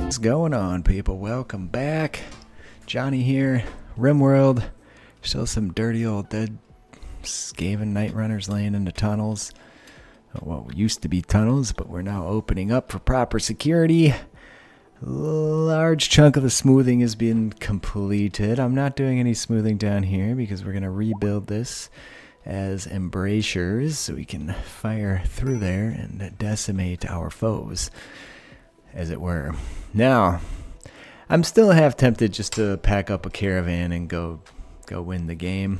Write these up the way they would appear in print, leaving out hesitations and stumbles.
What's going on, people? Welcome back. Johnny here, RimWorld. Still some dirty old dead Skaven night runners laying in the tunnels. What used to be tunnels, but we're now opening up for proper security. A large chunk of the smoothing has been completed. I'm not doing any smoothing down here because we're going to rebuild this as embrasures so we can fire through there and decimate our foes, as it were. Now, I'm still half tempted just to pack up a caravan and go win the game.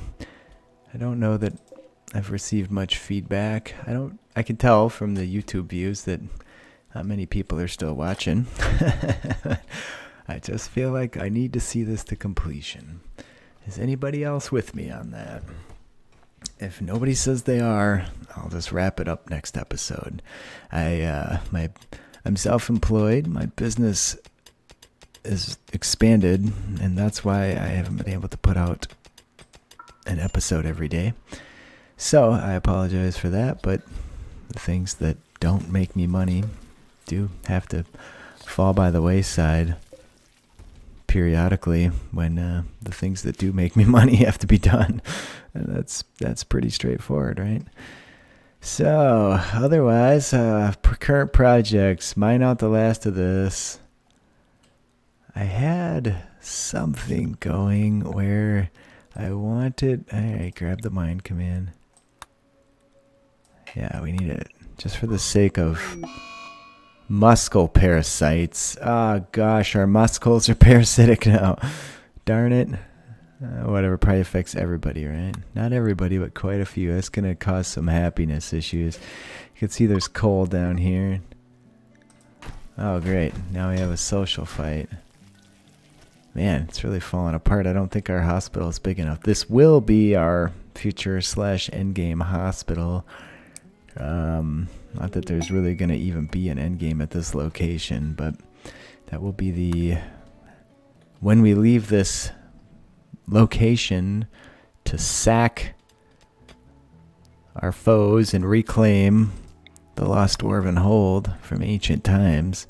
I don't know that I've received much feedback. I can tell from the YouTube views that not many people are still watching. I just feel like I need to see this to completion. Is anybody else with me on that? If nobody says they are, I'll just wrap it up next episode. I'm self-employed. My business is expanded, and that's why I haven't been able to put out an episode every day. So I apologize for that, but the things that don't make me money do have to fall by the wayside periodically when the things that do make me money have to be done. And that's pretty straightforward, right? So otherwise, current projects, mine out the last of this. I had something going where I wanted... Alright, grab the mine command. Yeah, we need it just for the sake of muscle parasites. Oh gosh, our muscles are parasitic now. Darn it. Whatever, probably affects everybody, right? Not everybody, but quite a few. That's going to cause some happiness issues. You can see there's coal down here. Oh, great. Now we have a social fight. Man, it's really falling apart. I don't think our hospital is big enough. This will be our future / endgame hospital. Not that there's really going to even be an endgame at this location, but that will be the... When we leave this location to sack our foes and reclaim the lost dwarven hold from ancient times,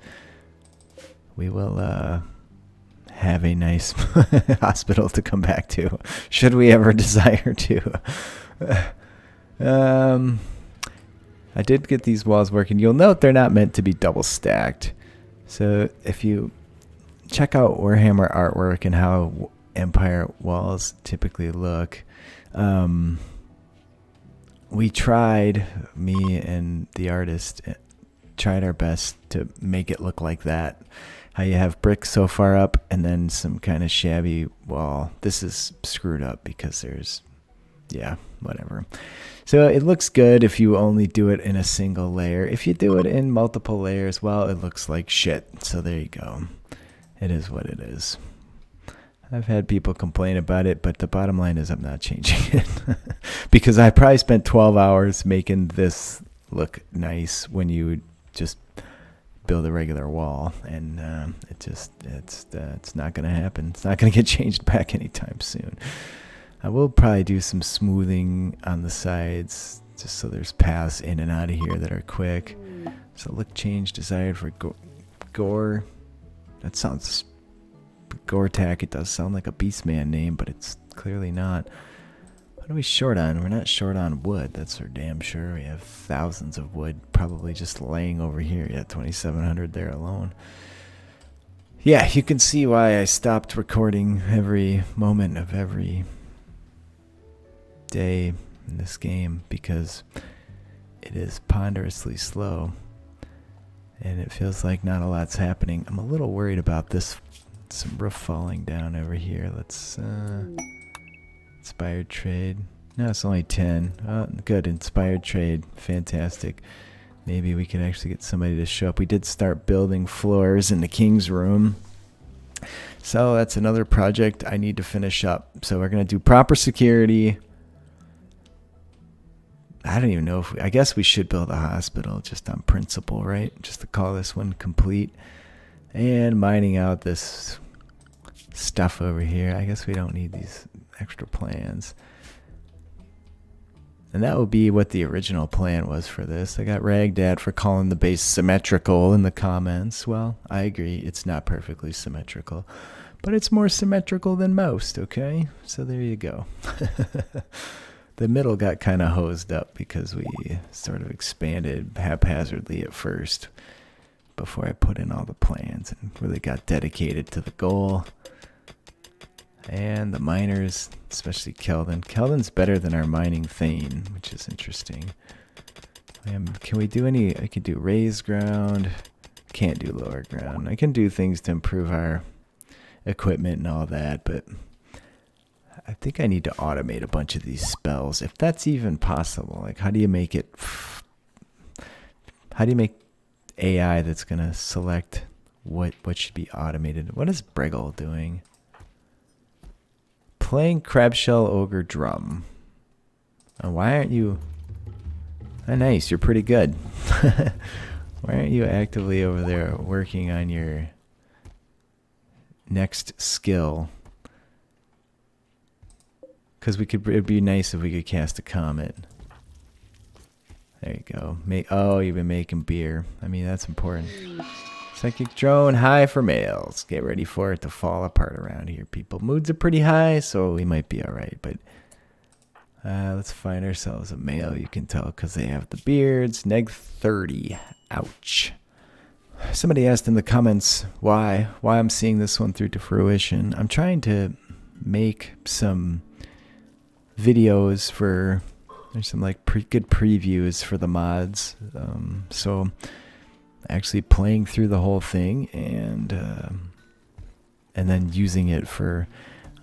we will have a nice hospital to come back to, should we ever desire to. I did get these walls working. You'll note they're not meant to be double stacked. So if you check out Warhammer artwork and how Empire walls typically look, we tried, me and the artist tried our best to make it look like that. How you have bricks so far up and then some kind of shabby wall. This is screwed up because there's, yeah, whatever. So it looks good if you only do it in a single layer. If you do it in multiple layers, well, it looks like shit. So there you go. It is what it is. I've had people complain about it, but the bottom line is I'm not changing it. Because I probably spent 12 hours making this look nice when you just build a regular wall, and it's not going to happen. It's not going to get changed back anytime soon. I will probably do some smoothing on the sides just so there's paths in and out of here that are quick. So look change desired for gore. That sounds... Gortak, it does sound like a Beastman name, but it's clearly not. What are we short on? We're not short on wood, that's for damn sure. We have thousands of wood probably just laying over here. Yeah, 2,700 there alone. Yeah, you can see why I stopped recording every moment of every day in this game, because it is ponderously slow and it feels like not a lot's happening. I'm a little worried about this. Some roof falling down over here. Let's inspired trade. No, it's only 10. Oh, good. Inspired trade. Fantastic. Maybe we can actually get somebody to show up. We did start building floors in the king's room, so that's another project I need to finish up. So we're gonna do proper security. I don't even know if I guess we should build a hospital just on principle, right? Just to call this one complete. And mining out this stuff over here. I guess we don't need these extra plans. And that would be what the original plan was for this. I got ragged at for calling the base symmetrical in the comments. Well, I agree, it's not perfectly symmetrical, but it's more symmetrical than most, okay? So there you go. The middle got kind of hosed up because we sort of expanded haphazardly at first before I put in all the plans and really got dedicated to the goal. And the miners, especially Keldon. Keldon's better than our mining Thane, which is interesting. Can we do any... I could do raised ground. Can't do lower ground. I can do things to improve our equipment and all that, but I think I need to automate a bunch of these spells. If that's even possible. Like, how do you make it... How do you make AI that's going to select what should be automated? What is Breggle doing? Playing Crabshell Ogre Drum. Oh, why aren't you... Oh, nice, you're pretty good. Why aren't you actively over there working on your next skill? Because it'd be nice if we could cast a comet. There you go. Oh, you've been making beer. I mean, that's important. Psychic drone, high for males. Get ready for it to fall apart around here, people. Moods are pretty high, so we might be alright. But let's find ourselves a male. You can tell because they have the beards. Neg 30. Ouch. Somebody asked in the comments why I'm seeing this one through to fruition. I'm trying to make some videos for... There's some like good previews for the mods. So... actually playing through the whole thing and then using it for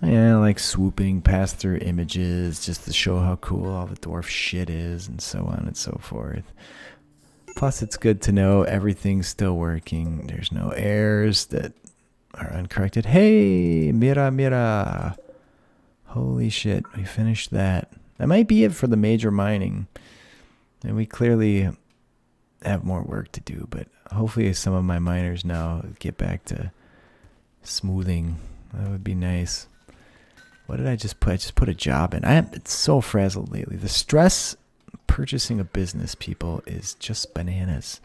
like swooping past through images just to show how cool all the dwarf shit is and so on and so forth. Plus it's good to know everything's still working. There's no errors that are uncorrected. Hey, mira. Holy shit, we finished that. That might be it for the major mining. And we clearly have more work to do, but hopefully some of my miners now get back to smoothing. That would be nice. What did I just put? I just put a job in. I have been so frazzled lately. The stress purchasing a business, people, is just bananas.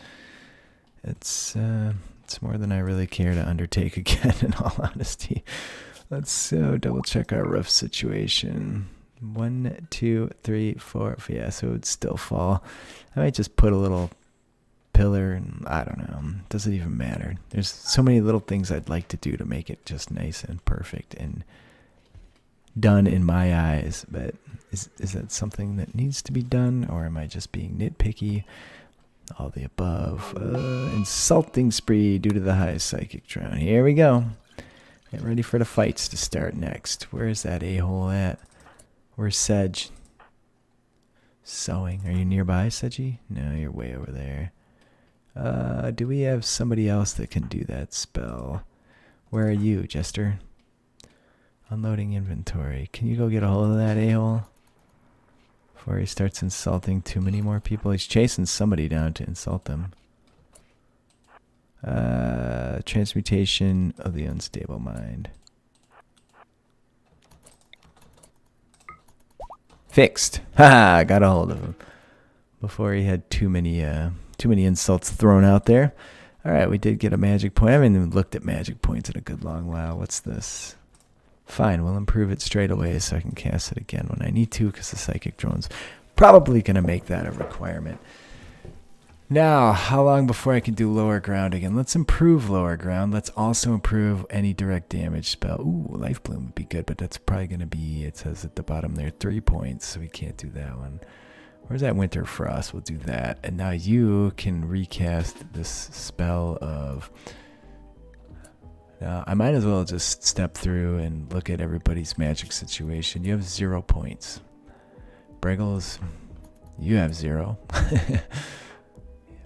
It's more than I really care to undertake again, in all honesty. Let's double check our roof situation. 1, 2, 3, 4. Yeah, so it would still fall. I might just put a little pillar, and I don't know, doesn't even matter. There's so many little things I'd like to do to make it just nice and perfect and done in my eyes, but is that something that needs to be done, or am I just being nitpicky? All the above. Insulting spree due to the high psychic drone. Here we go. Get ready for the fights to start next. Where is that a-hole at? Where's Sedge? Sewing. Are you nearby, Sedgy? No, you're way over there. Do we have somebody else that can do that spell? Where are you, Jester? Unloading inventory. Can you go get a hold of that a-hole? Before he starts insulting too many more people. He's chasing somebody down to insult them. Transmutation of the unstable mind. Fixed. Ha! Got a hold of him. Before he had too many insults thrown out there. Alright, we did get a magic point. I haven't even looked at magic points in a good long while. What's this? Fine, we'll improve it straight away so I can cast it again when I need to, because the psychic drone's probably going to make that a requirement. Now, how long before I can do lower ground again? Let's improve lower ground. Let's also improve any direct damage spell. Ooh, life bloom would be good, but that's probably going to be, it says at the bottom there, 3 points, so we can't do that one. Where's that winter frost? We'll do that. And now you can recast this spell of... Now, I might as well just step through and look at everybody's magic situation. You have 0 points. Breggles, you have 0.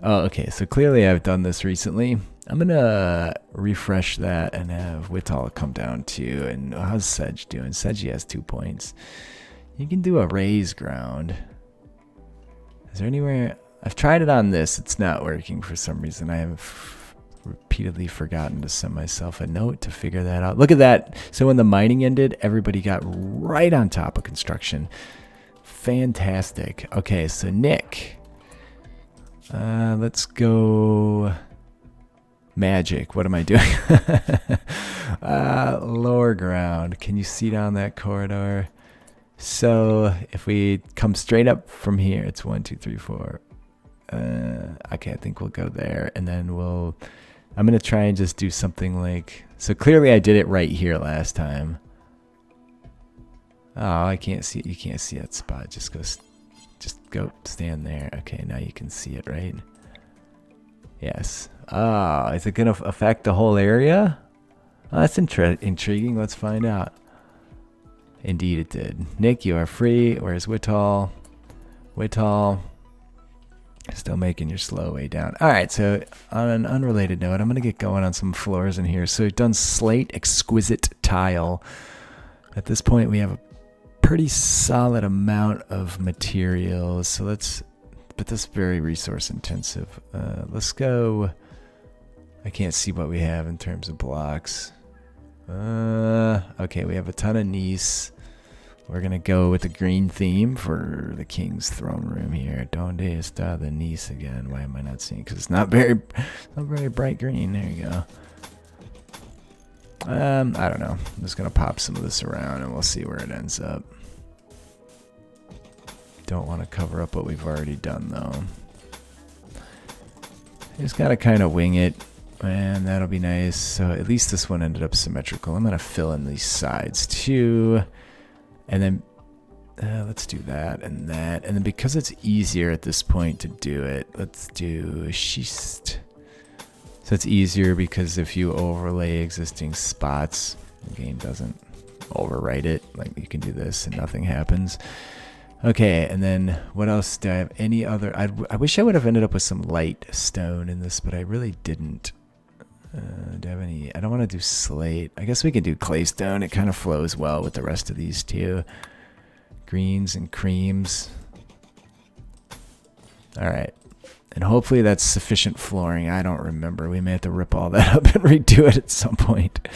Oh, okay, so clearly I've done this recently. I'm going to refresh that and have Whitall come down too. And how's Sedge doing? Sedge has 2 points. You can do a raise ground. Is there anywhere... I've tried it on this. It's not working for some reason. I have repeatedly forgotten to send myself a note to figure that out. Look at that. So when the mining ended, everybody got right on top of construction. Fantastic. Okay, so Nick. Let's go magic. What am I doing? Lower ground. Can you see down that corridor? So if we come straight up from here, it's 1, 2, 3, 4. Okay, I think we'll go there, and then I'm gonna try and just do something like, so clearly I did it right here last time. Oh, I can't see it. You can't see that spot. Just go stand there. Okay, now you can see it, right? Yes. Oh, is it gonna affect the whole area? Oh, that's intriguing. Let's find out. Indeed it did. Nick, you are free. Where's Whitall? Whitall. Still making your slow way down. Alright, so on an unrelated note, I'm going to get going on some floors in here. So we've done slate, exquisite tile. At this point, we have a pretty solid amount of materials. So but this is very resource intensive. Let's go. I can't see what we have in terms of blocks. Okay, we have a ton of gneiss. We're going to go with the green theme for the king's throne room here. Donde está the gneiss again? Why am I not seeing? Because it's not very bright green. There you go. I don't know. I'm just going to pop some of this around and we'll see where it ends up. Don't want to cover up what we've already done though. Just got to kind of wing it. And that'll be nice. So at least this one ended up symmetrical. I'm going to fill in these sides too. And then let's do that and that. And then because it's easier at this point to do it, let's do schist. So it's easier because if you overlay existing spots, the game doesn't overwrite it. Like you can do this and nothing happens. Okay, and then what else do I have? Any other? I wish I would have ended up with some light stone in this, but I really didn't. Do I have any? I don't want to do slate. I guess we could do claystone. It kind of flows well with the rest of these two. Greens and creams. Alright. And hopefully that's sufficient flooring. I don't remember. We may have to rip all that up and redo it at some point.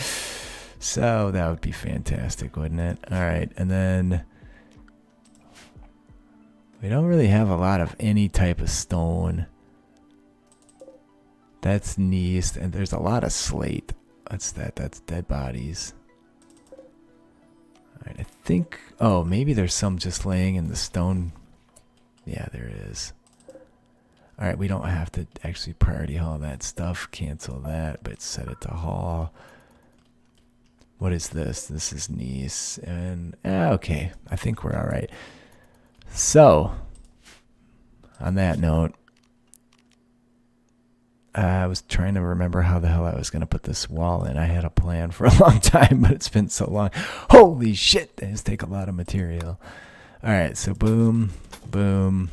So that would be fantastic, wouldn't it? Alright, and then we don't really have a lot of any type of stone. That's gneiss, and there's a lot of slate. What's that? That's dead bodies. Alright, I think... Oh, maybe there's some just laying in the stone. Yeah, there is. Alright, we don't have to actually priority haul that stuff. Cancel that, but set it to haul. What is this? This is gneiss. And, okay. I think we're alright. So, on that note, I was trying to remember how the hell I was going to put this wall in. I had a plan for a long time, but it's been so long. Holy shit, that does take a lot of material. Alright, so boom, boom.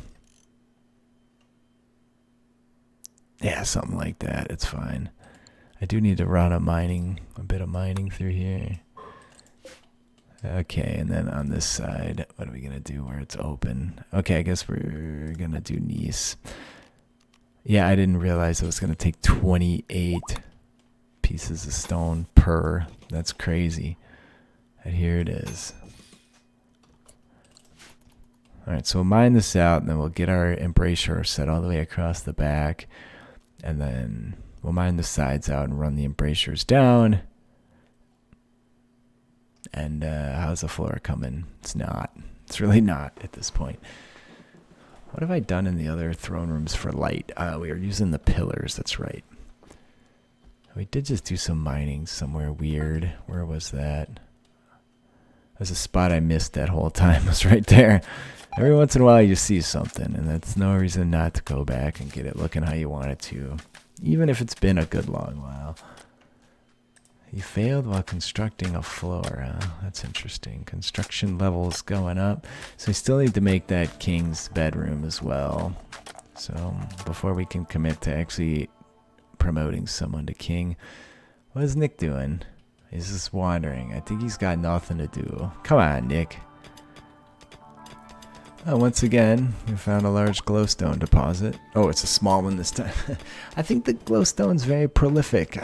Yeah, something like that. It's fine. I do need to run a bit of mining through here. Okay, and then on this side, what are we going to do where it's open? Okay, I guess we're going to do gneiss. Yeah, I didn't realize it was going to take 28 pieces of stone per. That's crazy. And here it is. Alright, so we'll mine this out, and then we'll get our embrasure set all the way across the back. And then we'll mine the sides out and run the embrasures down. And how's the floor coming? It's not. It's really not at this point. What have I done in the other throne rooms for light? We were using the pillars, that's right. We did just do some mining somewhere weird. Where was that? There's a spot I missed that whole time. It was right there. Every once in a while you see something, and that's no reason not to go back and get it looking how you want it to. Even if it's been a good long while. You failed while constructing a floor, huh? That's interesting. Construction levels going up. So we still need to make that king's bedroom as well. So before we can commit to actually promoting someone to king. What is Nick doing? He's just wandering. I think he's got nothing to do. Come on, Nick. Oh, once again, we found a large glowstone deposit. Oh, it's a small one this time. I think the glowstone's very prolific.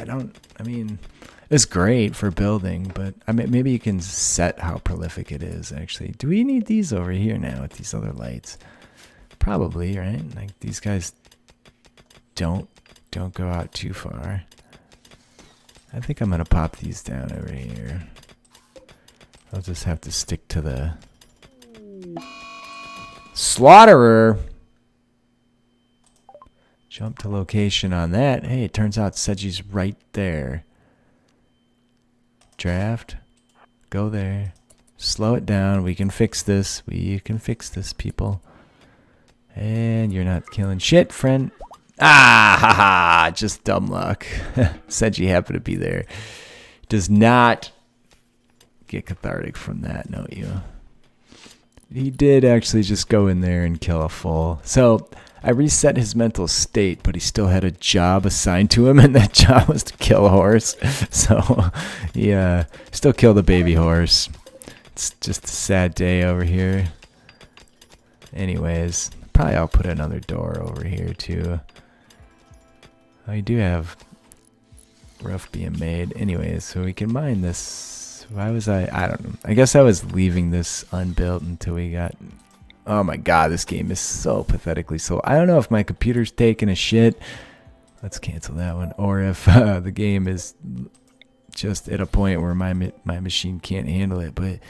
It's great for building, but I mean, maybe you can set how prolific it is, actually. Do we need these over here now with these other lights? Probably, right? Like, these guys don't go out too far. I think I'm going to pop these down over here. I'll just have to stick to the slaughterer. Jump to location on that. Hey, it turns out Seji's right there. Draft. Go there. Slow it down. We can fix this. We can fix this, people. And you're not killing shit, friend. Ah, haha. Just dumb luck. Seji happened to be there. Does not get cathartic from that, don't you? He did actually just go in there and kill a full. So I reset his mental state, but he still had a job assigned to him, and that job was to kill a horse. So he still killed a baby horse. It's just a sad day over here. Anyways, probably I'll put another door over here too. Oh, you do have rough being made. Anyways, so we can mine this. Why was I don't know. I guess I was leaving this unbuilt until we got... Oh my god, this game is so pathetically slow. I don't know if my computer's taking a shit. Let's cancel that one. Or if the game is just at a point where my machine can't handle it. But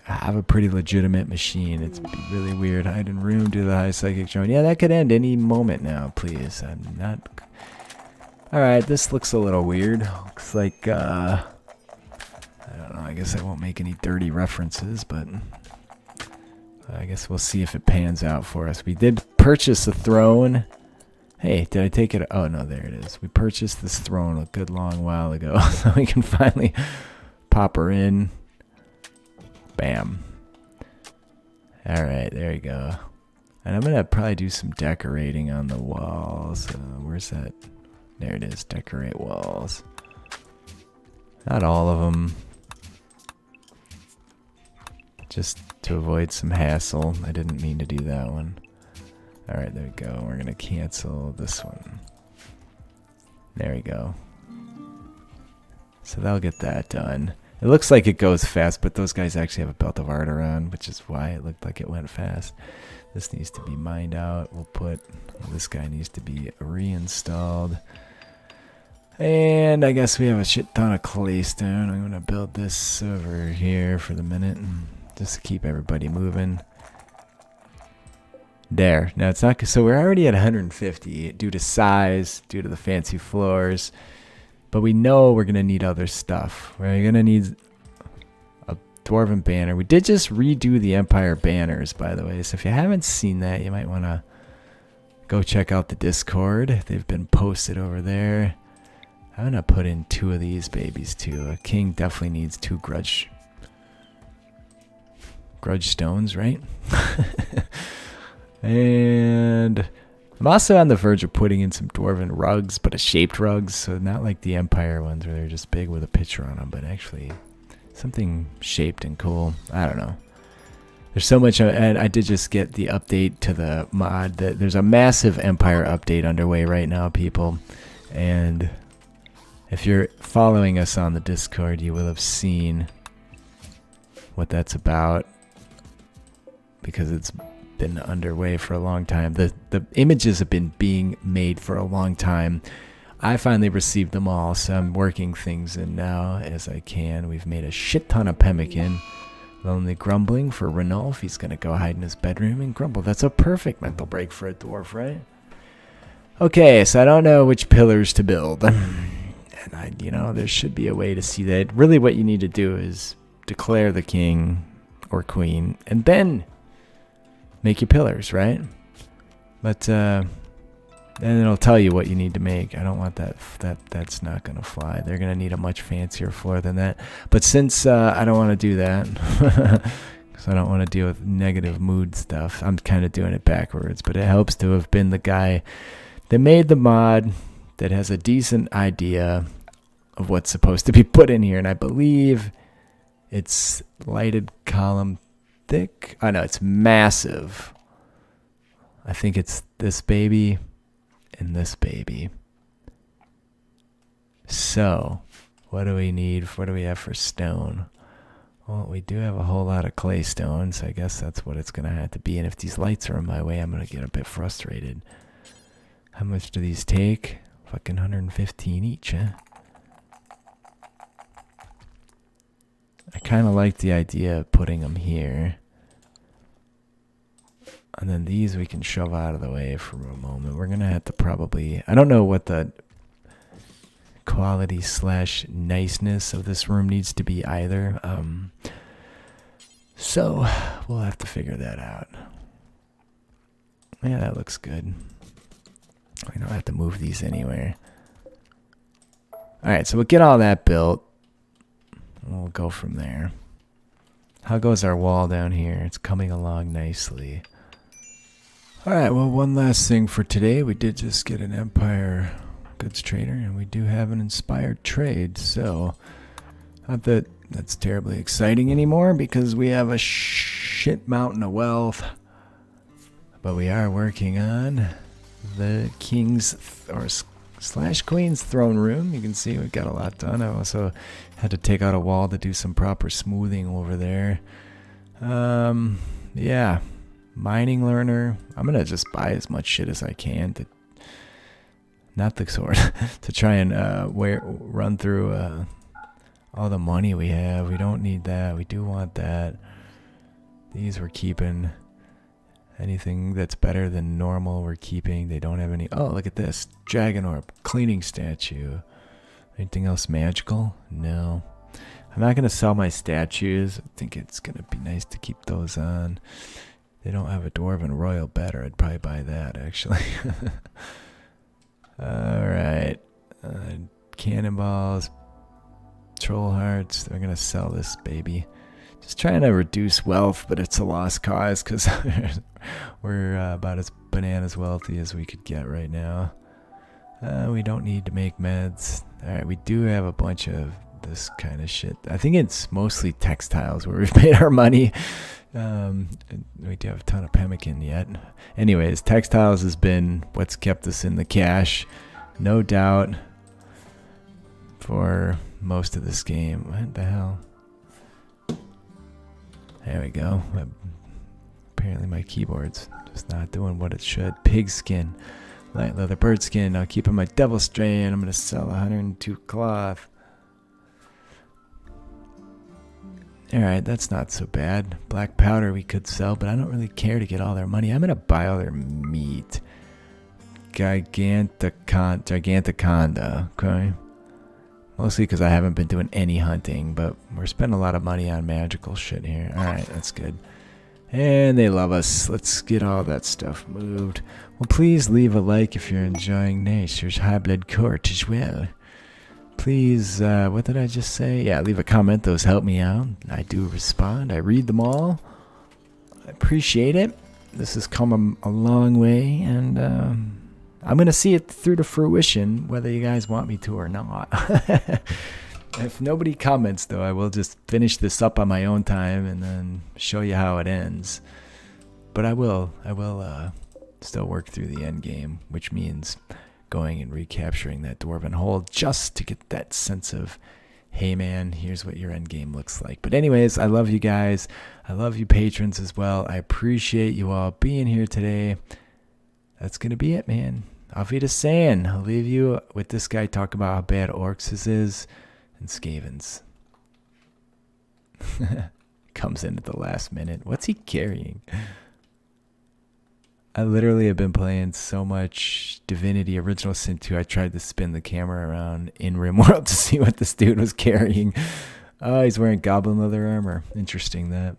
I have a pretty legitimate machine. It's really weird. Hide in room, do the high psychic drone. Yeah, that could end any moment now, please. I'm not... Alright, this looks a little weird. Looks like... I don't know. I guess I won't make any dirty references, but... I guess we'll see if it pans out for us. We did purchase a throne. Hey, did I take it? Oh, no, there it is. We purchased this throne a good long while ago. So we can finally pop her in. Bam. Alright, there you go. And I'm going to probably do some decorating on the walls. Where's that? There it is. Decorate walls. Not all of them. Just to avoid some hassle. I didn't mean to do that one. Alright, there we go. We're going to cancel this one. There we go. So that'll get that done. It looks like it goes fast, but those guys actually have a belt of ardor on, which is why it looked like it went fast. This needs to be mined out. We'll put... This guy needs to be reinstalled. And I guess we have a shit ton of claystone. I'm going to build this over here for the minute. Just to keep everybody moving. There. Now it's not... So we're already at 150 due to size, due to the fancy floors. But we know we're going to need other stuff. We're going to need a dwarven banner. We did just redo the Empire banners, by the way. So if you haven't seen that, you might want to go check out the Discord. They've been posted over there. I'm going to put in 2 of these babies, too. A king definitely needs 2 grudge stones, right? And I'm also on the verge of putting in some dwarven rugs, but a shaped rugs, so not like the Empire ones where they're just big with a picture on them, but actually something shaped and cool. I don't know. There's so much, and I did just get the update to the mod. That there's a massive Empire update underway right now, people. And if you're following us on the Discord, you will have seen what that's about, because it's been underway for a long time. The images have been being made for a long time. I finally received them all, so I'm working things in now as I can. We've made a shit ton of pemmican. Lonely grumbling for Ranulf. He's gonna go hide in his bedroom and grumble. That's a perfect mental break for a dwarf, right? Okay, so I don't know which pillars to build. And there should be a way to see that. Really what you need to do is declare the king or queen and then make your pillars, right? But then it'll tell you what you need to make. I don't want that. That's not gonna fly. They're gonna need a much fancier floor than that. But since I don't want to do that, because I don't want to deal with negative mood stuff, I'm kind of doing it backwards. But it helps to have been the guy that made the mod that has a decent idea of what's supposed to be put in here, and I believe it's lighted column thick. Oh no, it's massive. I think it's this baby and this baby. So What do we need? What do we have for stone? Well, we do have a whole lot of clay stone, so I guess that's what it's going to have to be. And if these lights are in my way, I'm going to get a bit frustrated. How much do these take? Fucking 115 each, huh? I kind of like the idea of putting them here. And then these we can shove out of the way for a moment. We're going to have to probably... I don't know what the quality / niceness of this room needs to be either. So we'll have to figure that out. Yeah, that looks good. I don't have to move these anywhere. Alright, so we'll get all that built. We'll go from there. How goes our wall down here? It's coming along nicely. Alright, well, one last thing for today. We did just get an Empire goods trader, and we do have an inspired trade, so not that that's terribly exciting anymore because we have a shit mountain of wealth, but we are working on the king's or / queen's throne room. You can see we got a lot done. I also had to take out a wall to do some proper smoothing over there. Yeah, mining learner. I'm gonna just buy as much shit as I can to not the sword to try and run through all the money we have. We don't need that. We do want that. These we're keeping. Anything that's better than normal we're keeping. They don't have any. Oh, look at this dragon orb cleaning statue. Anything else magical? No. I'm not gonna sell my statues. I think it's gonna be nice to keep those on. They don't have a dwarven royal bed, or I'd probably buy that actually. Alright. Cannonballs. Troll hearts. They're going to sell this baby. Just trying to reduce wealth, but it's a lost cause because we're about as bananas wealthy as we could get right now. We don't need to make meds. Alright, we do have a bunch of this kind of shit. I think it's mostly textiles where we've made our money. We do have a ton of pemmican yet. Anyways, textiles has been what's kept us in the cash, no doubt, for most of this game. What the hell? There we go. Apparently my keyboard's just not doing what it should. Pigskin, light leather, bird skin. I'll keep on my devil strain. I'm gonna sell 102 cloth. Alright, that's not so bad. Black powder we could sell, but I don't really care to get all their money. I'm going to buy all their meat. Giganticonda, okay? Mostly because I haven't been doing any hunting, but we're spending a lot of money on magical shit here. Alright, that's good. And they love us. Let's get all that stuff moved. Well, please leave a like if you're enjoying Nature's High Blood Court as well. Please, what did I just say? Yeah, leave a comment. Those help me out. I do respond. I read them all. I appreciate it. This has come a long way, and I'm going to see it through to fruition, whether you guys want me to or not. If nobody comments, though, I will just finish this up on my own time and then show you how it ends. But I will still work through the end game, which means going and recapturing that dwarven hold just to get that sense of, hey man, here's what your end game looks like. But anyways, I love you guys. I love you patrons as well. I appreciate you all being here today. That's going to be it, man. Auf Wiedersehen. I'll leave you with this guy talking about how bad Orcs is and Skavens. Comes in at the last minute. What's he carrying? I literally have been playing so much Divinity Original Sin 2. I tried to spin the camera around in RimWorld to see what this dude was carrying. Oh, he's wearing goblin leather armor. Interesting that.